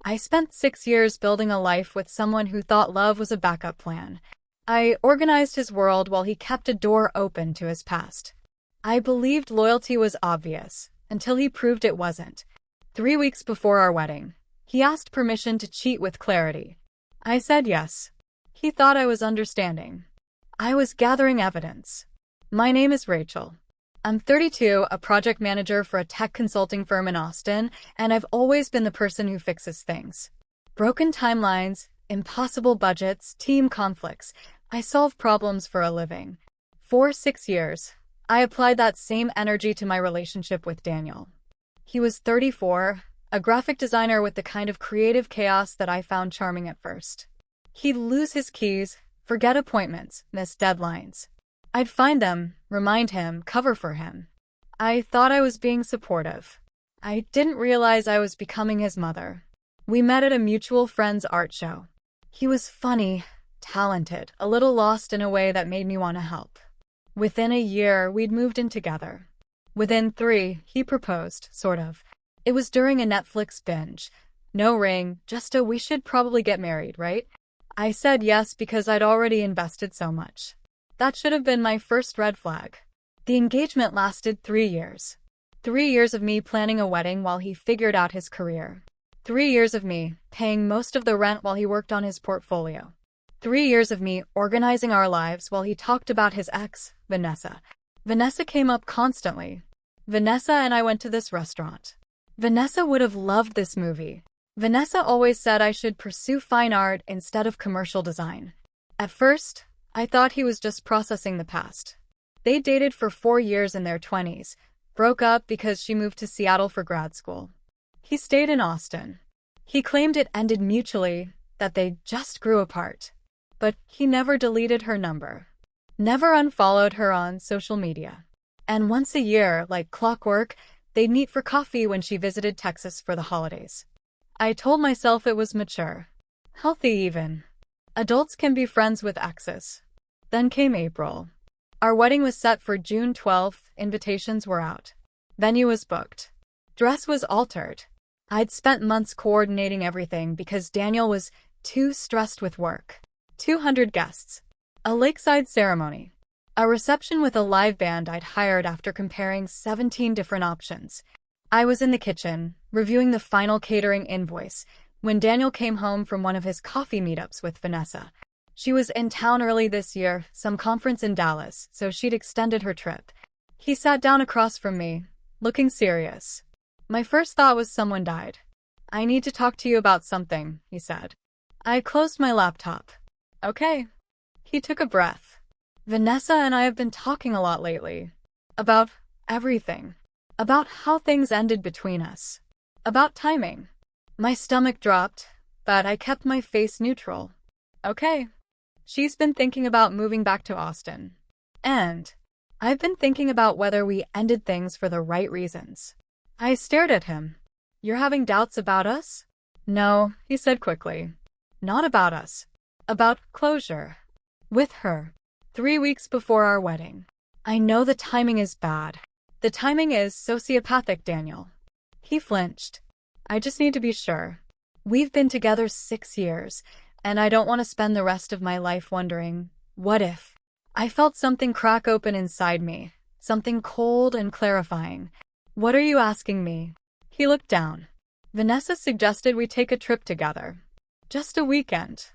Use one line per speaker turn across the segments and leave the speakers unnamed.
I spent 6 years building a life with someone who thought love was a backup plan. I organized his world while he kept a door open to his past. I believed loyalty was obvious, until he proved it wasn't. 3 weeks before our wedding, he asked permission to cheat with clarity. I said yes. He thought I was understanding. I was gathering evidence. My name is Rachel. I'm 32, a project manager for a tech consulting firm in Austin, and I've always been the person who fixes things. Broken timelines, impossible budgets, team conflicts. I solve problems for a living. For 6 years, I applied that same energy to my relationship with Daniel. He was 34, a graphic designer with the kind of creative chaos that I found charming at first. He'd lose his keys, forget appointments, miss deadlines. I'd find them, remind him, cover for him. I thought I was being supportive. I didn't realize I was becoming his mother. We met at a mutual friend's art show. He was funny, talented, a little lost in a way that made me want to help. Within a year, we'd moved in together. Within 3, he proposed, sort of. It was during a Netflix binge. No ring, just a "we should probably get married, right?" I said yes because I'd already invested so much. That should have been my first red flag. The engagement lasted 3 years. 3 years of me planning a wedding while he figured out his career. 3 years of me paying most of the rent while he worked on his portfolio. 3 years of me organizing our lives while he talked about his ex, Vanessa. Vanessa came up constantly. Vanessa and I went to this restaurant. Vanessa would have loved this movie. Vanessa always said I should pursue fine art instead of commercial design. At first, I thought he was just processing the past. They dated for 4 years in their 20s, broke up because she moved to Seattle for grad school. He stayed in Austin. He claimed it ended mutually, that they just grew apart. But he never deleted her number. Never unfollowed her on social media. And once a year, like clockwork, they'd meet for coffee when she visited Texas for the holidays. I told myself it was mature. Healthy even. Adults can be friends with exes. Then came April. Our wedding was set for June 12th, invitations were out. Venue was booked. Dress was altered. I'd spent months coordinating everything because Daniel was too stressed with work. 200 guests. A lakeside ceremony. A reception with a live band I'd hired after comparing 17 different options. I was in the kitchen, reviewing the final catering invoice, when Daniel came home from one of his coffee meetups with Vanessa. She was in town early this year, some conference in Dallas, so she'd extended her trip. He sat down across from me, looking serious. My first thought was someone died. "I need to talk to you about something," he said. I closed my laptop. "Okay." He took a breath. "Vanessa and I have been talking a lot lately. About everything. About how things ended between us. About timing." My stomach dropped, but I kept my face neutral. "Okay." "She's been thinking about moving back to Austin. And I've been thinking about whether we ended things for the right reasons." I stared at him. "You're having doubts about us?" "No," he said quickly. "Not about us. About closure. With her. 3 weeks before our wedding. I know the timing is bad. The timing is sociopathic, Daniel." He flinched. "I just need to be sure. We've been together 6 years, and I don't want to spend the rest of my life wondering, what if?" I felt something crack open inside me, something cold and clarifying. "What are you asking me?" He looked down. "Vanessa suggested we take a trip together. Just a weekend.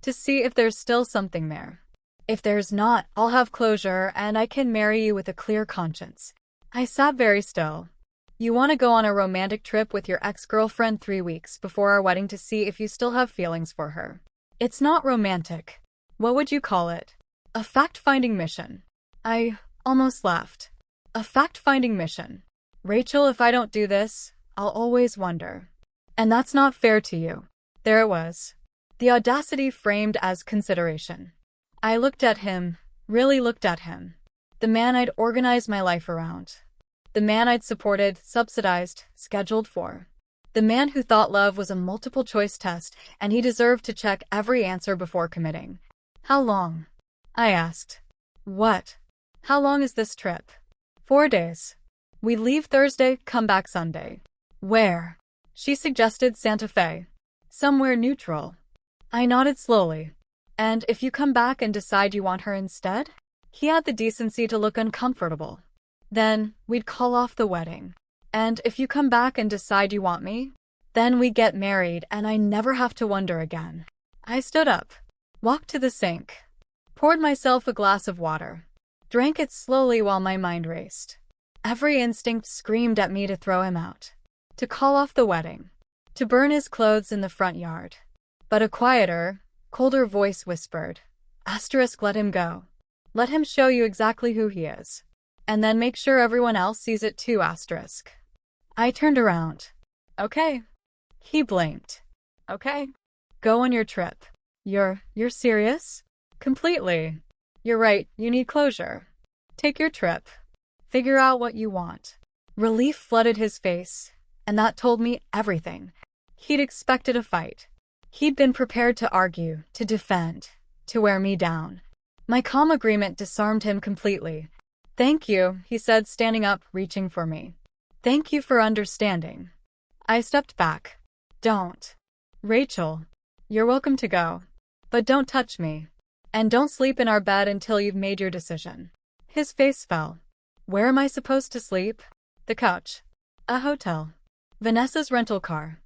To see if there's still something there. If there's not, I'll have closure and I can marry you with a clear conscience." I sat very still. "You want to go on a romantic trip with your ex-girlfriend 3 weeks before our wedding to see if you still have feelings for her? It's not romantic. What would you call it? A fact-finding mission." I almost laughed. "A fact-finding mission. Rachel, if I don't do this, I'll always wonder. And that's not fair to you." There it was. The audacity framed as consideration. I looked at him, really looked at him. The man I'd organized my life around. The man I'd supported, subsidized, scheduled for. The man who thought love was a multiple-choice test and he deserved to check every answer before committing. "How long?" I asked. "What? How long is this trip?" 4 days. We leave Thursday, come back Sunday." "Where?" She suggested Santa Fe. Somewhere neutral. I nodded slowly. And if you come back and decide you want her instead? He had the decency to look uncomfortable. Then we'd call off the wedding. And if you come back and decide you want me? Then we get married and I never have to wonder again. I stood up, walked to the sink, poured myself a glass of water, drank it slowly while my mind raced. Every instinct screamed at me to throw him out, to call off the wedding, to burn his clothes in the front yard. But a quieter, colder voice whispered, Asterisk, let him go. Let him show you exactly who he is. And then make sure everyone else sees it too, asterisk. I turned around. Okay. He blinked. Okay. Go on your trip. You're serious? Completely. You're right, you need closure. Take your trip. Figure out what you want. Relief flooded his face, and that told me everything. He'd expected a fight. He'd been prepared to argue, to defend, to wear me down. My calm agreement disarmed him completely. Thank you, he said, standing up, reaching for me. Thank you for understanding. I stepped back. Don't. Rachel, you're welcome to go. But don't touch me. And don't sleep in our bed until you've made your decision. His face fell. Where am I supposed to sleep? The couch. A hotel. Vanessa's rental car.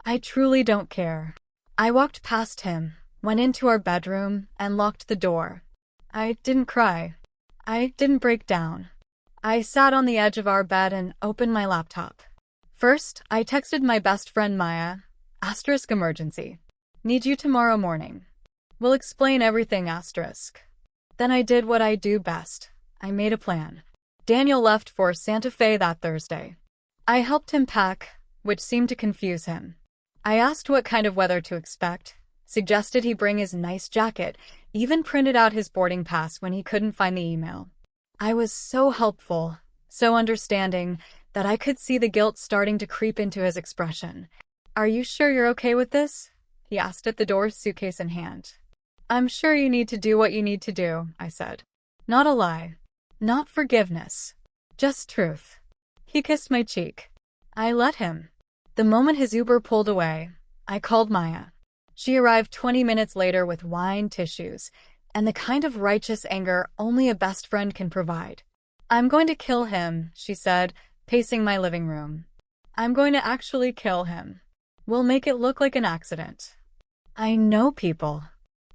I truly don't care. I walked past him, went into our bedroom, and locked the door. I didn't cry. I didn't break down. I sat on the edge of our bed and opened my laptop. First, I texted my best friend Maya, asterisk emergency. Need you tomorrow morning. We'll explain everything, asterisk. Then I did what I do best. I made a plan. Daniel left for Santa Fe that Thursday. I helped him pack, which seemed to confuse him. I asked what kind of weather to expect, suggested he bring his nice jacket, even printed out his boarding pass when he couldn't find the email. I was so helpful, so understanding, that I could see the guilt starting to creep into his expression. Are you sure you're okay with this? He asked at the door, suitcase in hand. I'm sure you need to do what you need to do, I said. Not a lie. Not forgiveness. Just truth. He kissed my cheek. I let him. The moment his Uber pulled away, I called Maya. She arrived 20 minutes later with wine, tissues, and the kind of righteous anger only a best friend can provide. I'm going to kill him, she said, pacing my living room. I'm going to actually kill him. We'll make it look like an accident. I know people.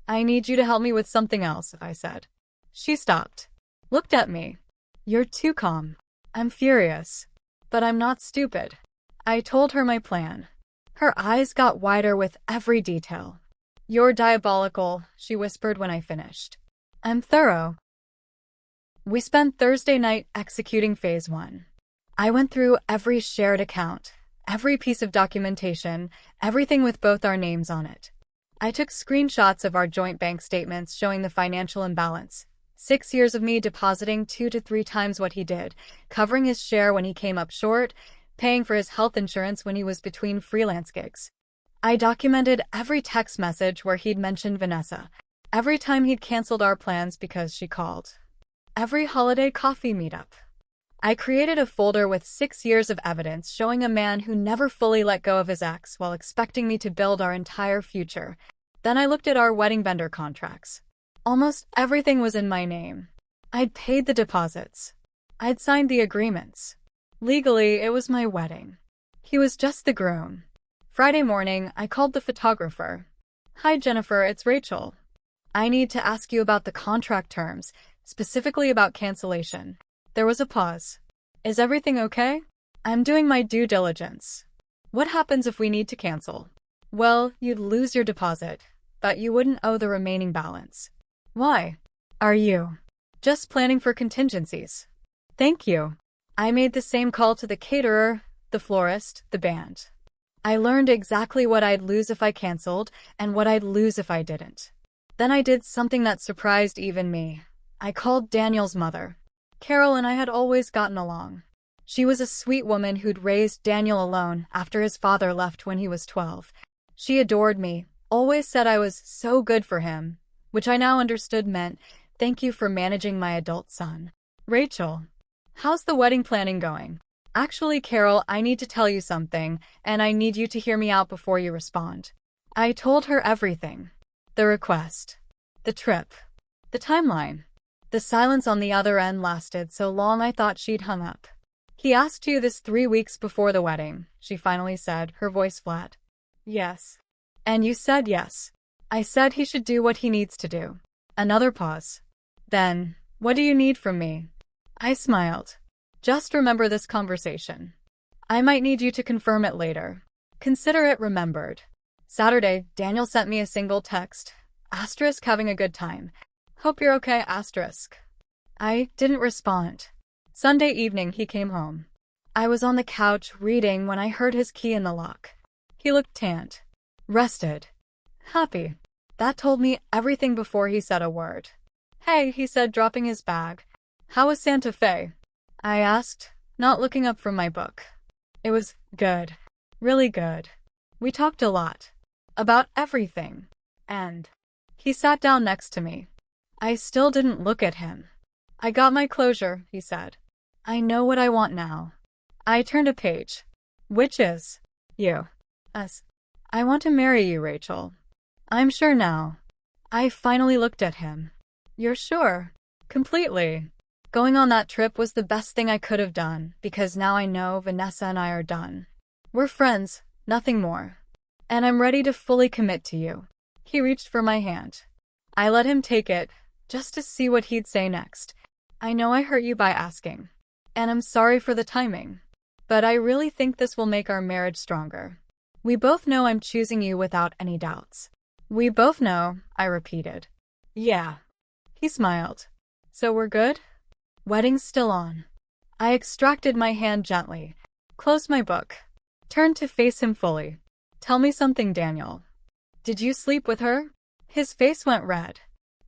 I need you to help me with something else, I said. She stopped. Looked at me. You're too calm. I'm furious. But I'm not stupid. I told her my plan. Her eyes got wider with every detail. You're diabolical, she whispered when I finished. I'm thorough. We spent Thursday night executing phase 1. I went through every shared account, every piece of documentation, everything with both our names on it. I took screenshots of our joint bank statements showing the financial imbalance. 6 years of me depositing 2 to 3 times what he did, covering his share when he came up short, paying for his health insurance when he was between freelance gigs. I documented every text message where he'd mentioned Vanessa, every time he'd canceled our plans because she called, every holiday coffee meetup. I created a folder with 6 years of evidence showing a man who never fully let go of his ex while expecting me to build our entire future. Then I looked at our wedding vendor contracts. Almost everything was in my name. I'd paid the deposits. I'd signed the agreements. Legally, it was my wedding. He was just the groom. Friday morning, I called the photographer. Hi, Jennifer, it's Rachel. I need to ask you about the contract terms, specifically about cancellation. There was a pause. Is everything okay? I'm doing my due diligence. What happens if we need to cancel? Well, you'd lose your deposit, but you wouldn't owe the remaining balance. Why? Are you just planning for contingencies? Thank you. I made the same call to the caterer, the florist, the band. I learned exactly what I'd lose if I canceled and what I'd lose if I didn't. Then I did something that surprised even me. I called Daniel's mother. Carol and I had always gotten along. She was a sweet woman who'd raised Daniel alone after his father left when he was 12. She adored me, always said I was so good for him, which I now understood meant, thank you for managing my adult son. Rachel, how's the wedding planning going? Actually, Carol, I need to tell you something, and I need you to hear me out before you respond. I told her everything. The request. The trip. The timeline. The silence on the other end lasted so long I thought she'd hung up. "He asked you this 3 weeks before the wedding," she finally said, her voice flat. "Yes." "And you said yes." "I said he should do what he needs to do." Another pause. "Then, what do you need from me?" I smiled. "Just remember this conversation. I might need you to confirm it later. Consider it remembered." Saturday, Daniel sent me a single text. Asterisk having a good time. Hope you're okay, asterisk. I didn't respond. Sunday evening he came home. I was on the couch reading when I heard his key in the lock. He looked tanned, rested, happy. That told me everything before he said a word. "Hey," he said, dropping his bag. "How was Santa Fe?" I asked, not looking up from my book. "It was good. Really good. We talked a lot. About everything. And..." He sat down next to me. I still didn't look at him. "I got my closure," he said. "I know what I want now." I turned a page. "Which is?" "You." "Us." "I want to marry you, Rachel." "I'm sure now." I finally looked at him. "You're sure?" "Completely. Going on that trip was the best thing I could have done, because now I know Vanessa and I are done. We're friends, nothing more. And I'm ready to fully commit to you." He reached for my hand. I let him take it, just to see what he'd say next. "I know I hurt you by asking. And I'm sorry for the timing. But I really think this will make our marriage stronger. We both know I'm choosing you without any doubts." "We both know," I repeated. "Yeah." He smiled. "So we're good?" "Wedding's still on." I extracted my hand gently, closed my book, turned to face him fully. "Tell me something, Daniel. Did you sleep with her?" His face went red.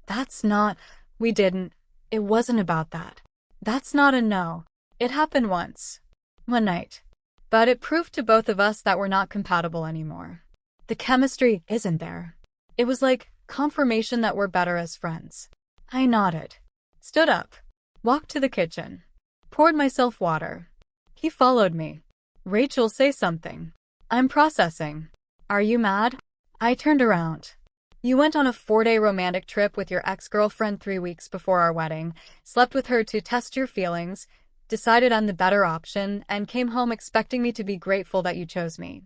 "That's not..." "We didn't. It wasn't about that. That's not a no. It happened once. One night. But it proved to both of us that we're not compatible anymore. The chemistry isn't there. It was like confirmation that we're better as friends." I nodded, stood up, walked to the kitchen, poured myself water. He followed me. "Rachel, say something." "I'm processing." "Are you mad?" I turned around. "You went on a 4-day romantic trip with your ex-girlfriend 3 weeks before our wedding, slept with her to test your feelings, decided I'm the better option, and came home expecting me to be grateful that you chose me.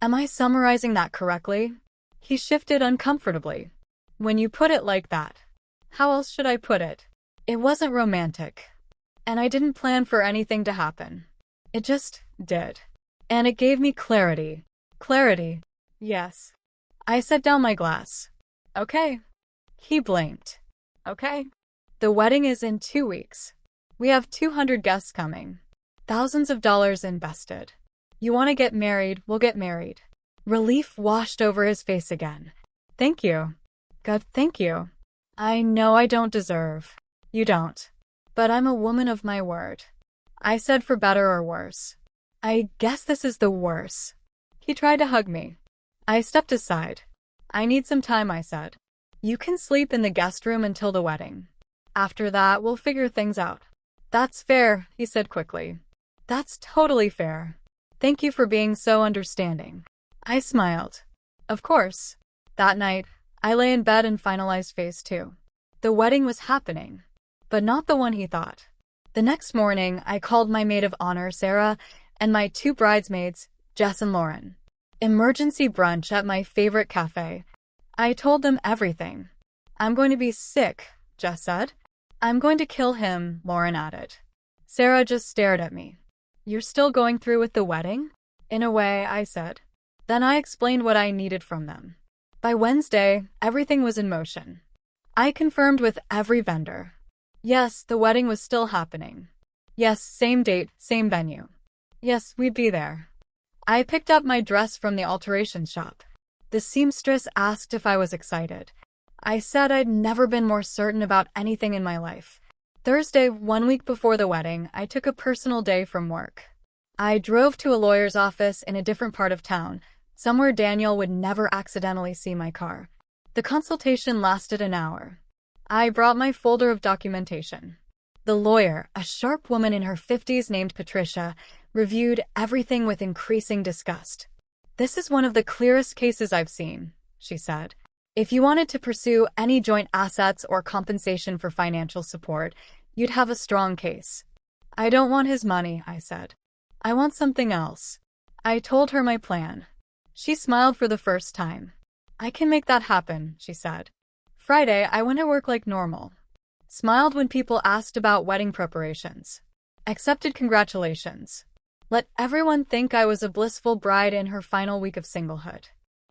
Am I summarizing that correctly?" He shifted uncomfortably. "When you put it like that. How else should I put it? It wasn't romantic. And I didn't plan for anything to happen. It just did. And it gave me clarity." "Clarity?" "Yes." I set down my glass. "Okay." He blinked. "Okay." "The wedding is in 2 weeks. We have 200 guests coming. Thousands of dollars invested. You want to get married, we'll get married." Relief washed over his face again. "Thank you." "Good, thank you. I know I don't deserve." "You don't. But I'm a woman of my word." I said, "For better or worse." "I guess this is the worse." He tried to hug me. I stepped aside. "I need some time," I said. "You can sleep in the guest room until the wedding. After that, we'll figure things out." "That's fair," he said quickly. "That's totally fair. Thank you for being so understanding." I smiled. "Of course." That night, I lay in bed and finalized phase 2. The wedding was happening, but not the one he thought. The next morning, I called my maid of honor, Sarah, and my 2 bridesmaids, Jess and Lauren. Emergency brunch at my favorite cafe. I told them everything. "I'm going to be sick," Jess said. "I'm going to kill him," Lauren added. Sarah just stared at me. "You're still going through with the wedding?" "In a way," I said. Then I explained what I needed from them. By Wednesday, everything was in motion. I confirmed with every vendor. Yes, the wedding was still happening. Yes, same date, same venue. Yes, we'd be there. I picked up my dress from the alteration shop. The seamstress asked if I was excited. I said I'd never been more certain about anything in my life. Thursday, 1 week before the wedding, I took a personal day from work. I drove to a lawyer's office in a different part of town, somewhere Daniel would never accidentally see my car. The consultation lasted an hour. I brought my folder of documentation. The lawyer, a sharp woman in her 50s named Patricia, reviewed everything with increasing disgust. "This is one of the clearest cases I've seen," she said. If you wanted to pursue any joint assets or compensation for financial support, you'd have a strong case. I don't want his money, I said. I want something else. I told her my plan. She smiled for the first time. I can make that happen, she said. Friday, I went to work like normal. Smiled when people asked about wedding preparations. Accepted congratulations. Let everyone think I was a blissful bride in her final week of singlehood.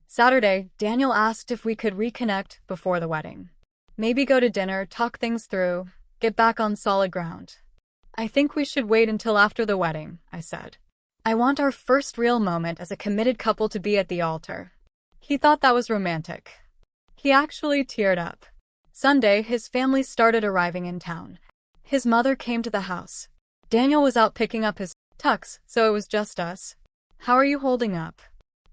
Saturday, Daniel asked if we could reconnect before the wedding. Maybe go to dinner, talk things through, get back on solid ground. I think we should wait until after the wedding, I said. I want our first real moment as a committed couple to be at the altar. He thought that was romantic. He actually teared up. Sunday, his family started arriving in town. His mother came to the house. Daniel was out picking up his tux, so it was just us. How are you holding up?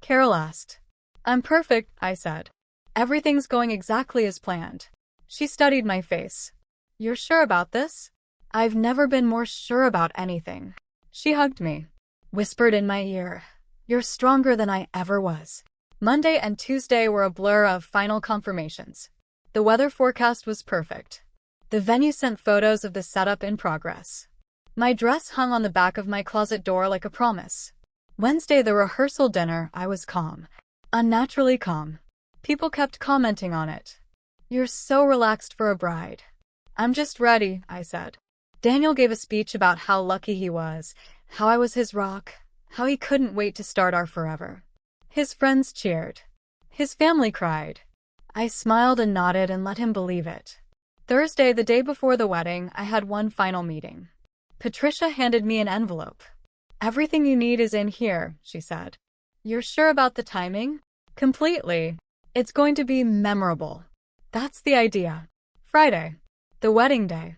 Carol asked. I'm perfect, I said. Everything's going exactly as planned. She studied my face. You're sure about this? I've never been more sure about anything. She hugged me, whispered in my ear, You're stronger than I ever was. Monday and Tuesday were a blur of final confirmations. The weather forecast was perfect. The venue sent photos of the setup in progress. My dress hung on the back of my closet door like a promise. Wednesday, the rehearsal dinner, I was calm. Unnaturally calm. People kept commenting on it. You're so relaxed for a bride. I'm just ready, I said. Daniel gave a speech about how lucky he was, how I was his rock, how he couldn't wait to start our forever. His friends cheered. His family cried. I smiled and nodded and let him believe it. Thursday, the day before the wedding, I had one final meeting. Patricia handed me an envelope. Everything you need is in here, she said. You're sure about the timing? Completely. It's going to be memorable. That's the idea. Friday, the wedding day.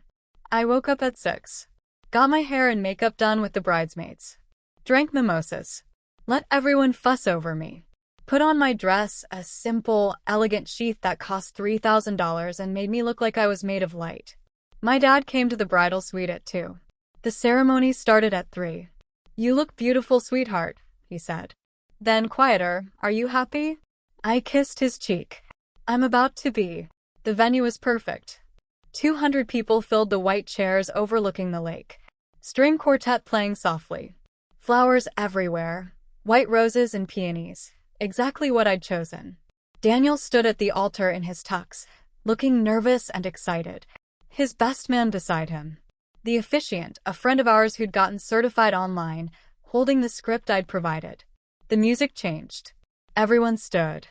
I woke up at 6. Got my hair and makeup done with the bridesmaids. Drank mimosas. Let everyone fuss over me. Put on my dress, a simple, elegant sheath that cost $3,000 and made me look like I was made of light. My dad came to the bridal suite at 2. The ceremony started at 3. You look beautiful, sweetheart, he said. Then quieter, are you happy? I kissed his cheek. I'm about to be. The venue was perfect. 200 people filled the white chairs overlooking the lake. String quartet playing softly. Flowers everywhere. White roses and peonies. Exactly what I'd chosen. Daniel stood at the altar in his tux, looking nervous and excited. His best man beside him. The officiant, a friend of ours who'd gotten certified online, holding the script I'd provided. The music changed. Everyone stood.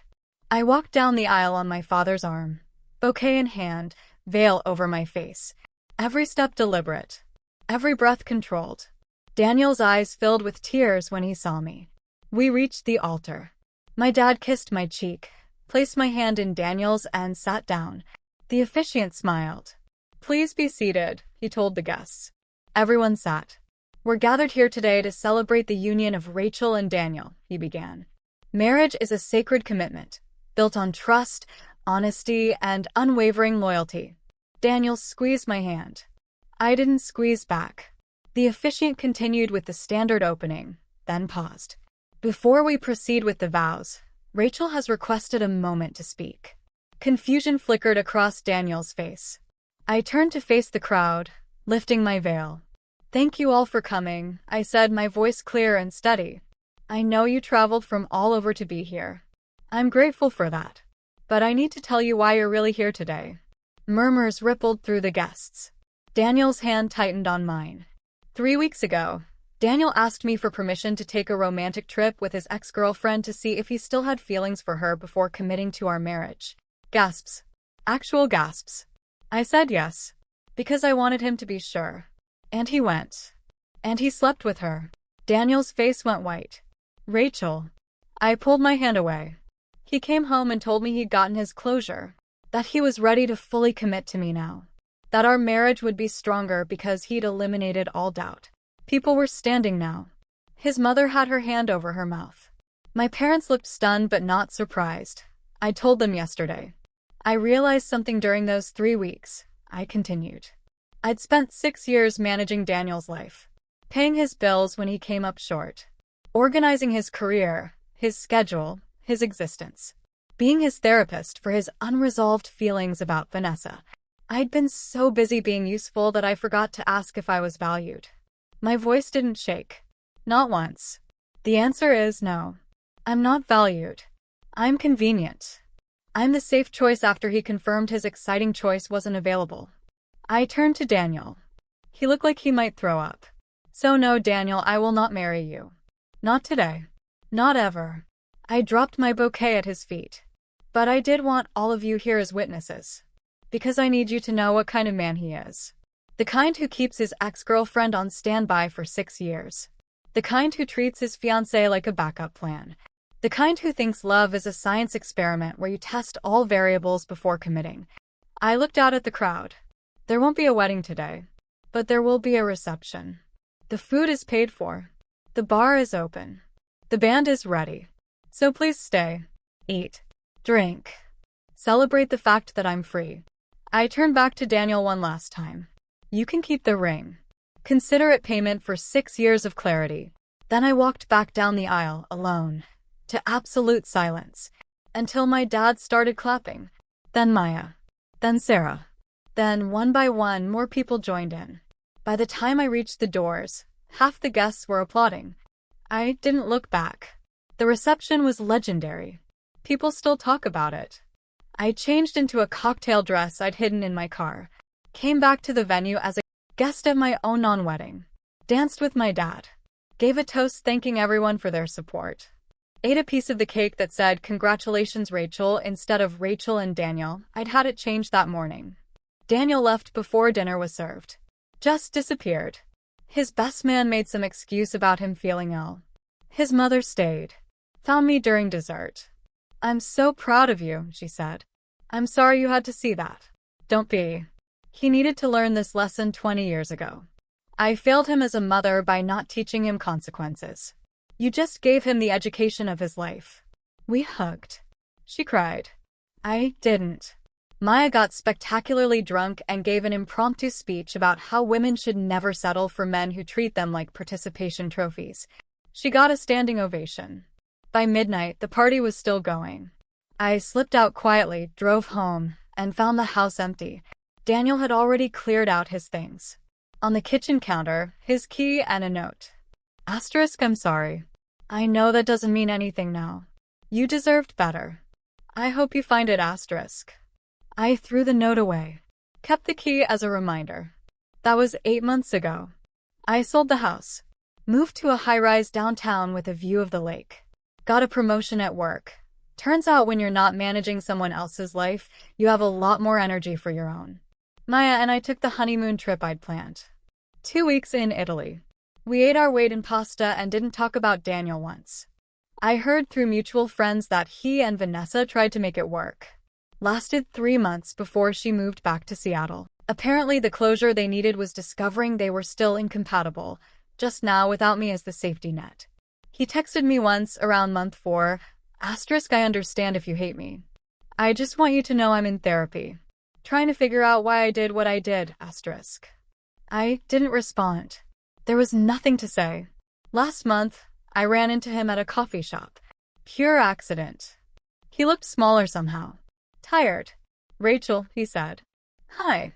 I walked down the aisle on my father's arm, bouquet in hand, veil over my face. Every step deliberate. Every breath controlled. Daniel's eyes filled with tears when he saw me. We reached the altar. My dad kissed my cheek, placed my hand in Daniel's, and sat down. The officiant smiled. Please be seated, he told the guests. Everyone sat. We're gathered here today to celebrate the union of Rachel and Daniel, he began. Marriage is a sacred commitment, built on trust, honesty, and unwavering loyalty. Daniel squeezed my hand. I didn't squeeze back. The officiant continued with the standard opening, then paused. Before we proceed with the vows, Rachel has requested a moment to speak. Confusion flickered across Daniel's face. I turned to face the crowd, lifting my veil. Thank you all for coming, I said, my voice clear and steady. I know you traveled from all over to be here. I'm grateful for that. But I need to tell you why you're really here today. Murmurs rippled through the guests. Daniel's hand tightened on mine. 3 weeks ago, Daniel asked me for permission to take a romantic trip with his ex-girlfriend to see if he still had feelings for her before committing to our marriage. Gasps. Actual gasps. I said yes, because I wanted him to be sure. And he went. And he slept with her. Daniel's face went white. Rachel. I pulled my hand away. He came home and told me he'd gotten his closure, that he was ready to fully commit to me now, that our marriage would be stronger because he'd eliminated all doubt. People were standing now. His mother had her hand over her mouth. My parents looked stunned but not surprised. I told them yesterday. I realized something during those 3 weeks, I continued. I'd spent 6 years managing Daniel's life, paying his bills when he came up short, organizing his career, his schedule, his existence. being his therapist for his unresolved feelings about Vanessa. I'd been so busy being useful that I forgot to ask if I was valued. My voice didn't shake. Not once. The answer is no. I'm not valued. I'm convenient. I'm the safe choice after he confirmed his exciting choice wasn't available. I turned to Daniel. He looked like he might throw up. So no, Daniel, I will not marry you. Not today. Not ever. I dropped my bouquet at his feet. But I did want all of you here as witnesses. Because I need you to know what kind of man he is. The kind who keeps his ex-girlfriend on standby for 6 years. The kind who treats his fiancé like a backup plan. The kind who thinks love is a science experiment where you test all variables before committing. I looked out at the crowd. There won't be a wedding today, but there will be a reception. The food is paid for. The bar is open. The band is ready. So please stay, eat, drink. Celebrate the fact that I'm free. I turned back to Daniel one last time. You can keep the ring. Consider it payment for 6 years of clarity. Then I walked back down the aisle, alone, to absolute silence, until my dad started clapping. Then Maya. Then Sarah. Then, one by one, more people joined in. By the time I reached the doors, half the guests were applauding. I didn't look back. The reception was legendary. People still talk about it. I changed into a cocktail dress I'd hidden in my car, came back to the venue as a guest at my own non-wedding, danced with my dad, gave a toast thanking everyone for their support, ate a piece of the cake that said, "Congratulations, Rachel," instead of Rachel and Daniel. I'd had it changed that morning. Daniel left before dinner was served. Just disappeared. His best man made some excuse about him feeling ill. His mother stayed. Found me during dessert. "I'm so proud of you," she said. "I'm sorry you had to see that." Don't be. He needed to learn this lesson 20 years ago. I failed him as a mother by not teaching him consequences. You just gave him the education of his life. We hugged. She cried. I didn't. Maya got spectacularly drunk and gave an impromptu speech about how women should never settle for men who treat them like participation trophies. She got a standing ovation. By midnight, the party was still going. I slipped out quietly, drove home, and found the house empty. Daniel had already cleared out his things. On the kitchen counter, his key and a note. I'm sorry. I know that doesn't mean anything now. You deserved better. I hope you find it asterisk. I threw the note away. Kept the key as a reminder. That was 8 months ago. I sold the house. Moved to a high-rise downtown with a view of the lake. Got a promotion at work. Turns out when you're not managing someone else's life, you have a lot more energy for your own. Maya and I took the honeymoon trip I'd planned. 2 weeks in Italy. We ate our weight in pasta and didn't talk about Daniel once. I heard through mutual friends that he and Vanessa tried to make it work. Lasted 3 months before she moved back to Seattle. Apparently the closure they needed was discovering they were still incompatible, just now without me as the safety net. He texted me once around month 4, I understand if you hate me. I just want you to know I'm in therapy. Trying to figure out why I did what I did, I didn't respond. There was nothing to say. Last month, I ran into him at a coffee shop. Pure accident. He looked smaller somehow. Tired. Rachel, he said. Hi.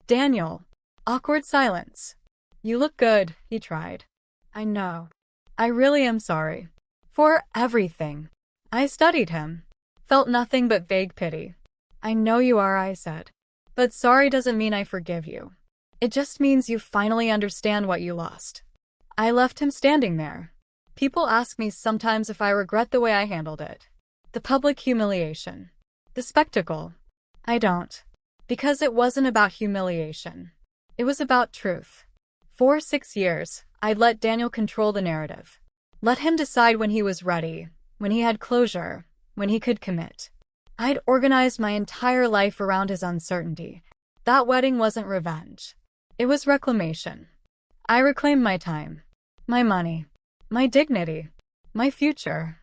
Daniel. Awkward silence. You look good, he tried. I know. I really am sorry. For everything. I studied him. Felt nothing but vague pity. I know you are, I said. But sorry doesn't mean I forgive you. It just means you finally understand what you lost. I left him standing there. People ask me sometimes if I regret the way I handled it. The public humiliation. The spectacle. I don't. Because it wasn't about humiliation. It was about truth. For 6 years, I'd let Daniel control the narrative. Let him decide when he was ready, when he had closure, when he could commit. I'd organized my entire life around his uncertainty. That wedding wasn't revenge. It was reclamation. I reclaimed my time, my money, my dignity, my future.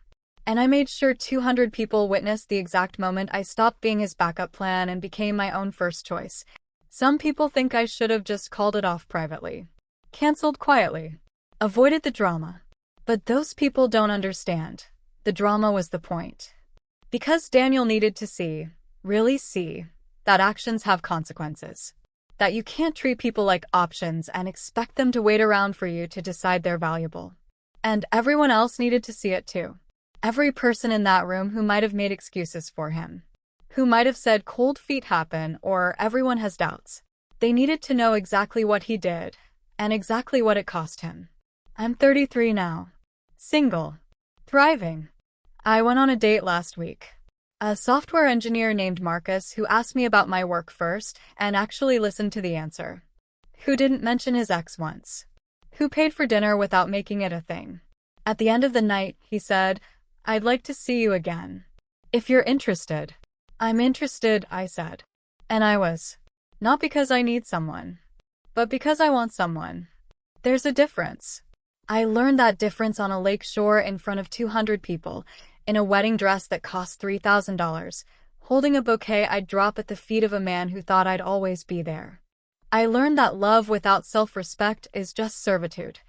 And I made sure 200 people witnessed the exact moment I stopped being his backup plan and became my own first choice. Some people think I should have just called it off privately. Cancelled quietly. Avoided the drama. But those people don't understand. The drama was the point. Because Daniel needed to see, really see, that actions have consequences. That you can't treat people like options and expect them to wait around for you to decide they're valuable. And everyone else needed to see it too. Every person in that room who might have made excuses for him. Who might have said cold feet happen or everyone has doubts. They needed to know exactly what he did and exactly what it cost him. I'm 33 now. Single. Thriving. I went on a date last week. A software engineer named Marcus who asked me about my work first and actually listened to the answer. Who didn't mention his ex once. Who paid for dinner without making it a thing. At the end of the night, he said, "I'd like to see you again. If you're interested." "I'm interested," I said. And I was. Not because I need someone, but because I want someone. There's a difference. I learned that difference on a lake shore in front of 200 people, in a wedding dress that cost $3,000, holding a bouquet I'd drop at the feet of a man who thought I'd always be there. I learned that love without self-respect is just servitude.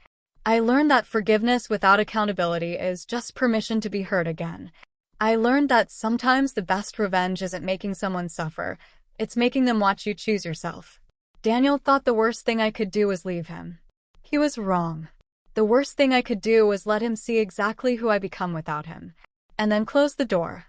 I learned that forgiveness without accountability is just permission to be hurt again. I learned that sometimes the best revenge isn't making someone suffer, it's making them watch you choose yourself. Daniel thought the worst thing I could do was leave him. He was wrong. The worst thing I could do was let him see exactly who I become without him. And then close the door.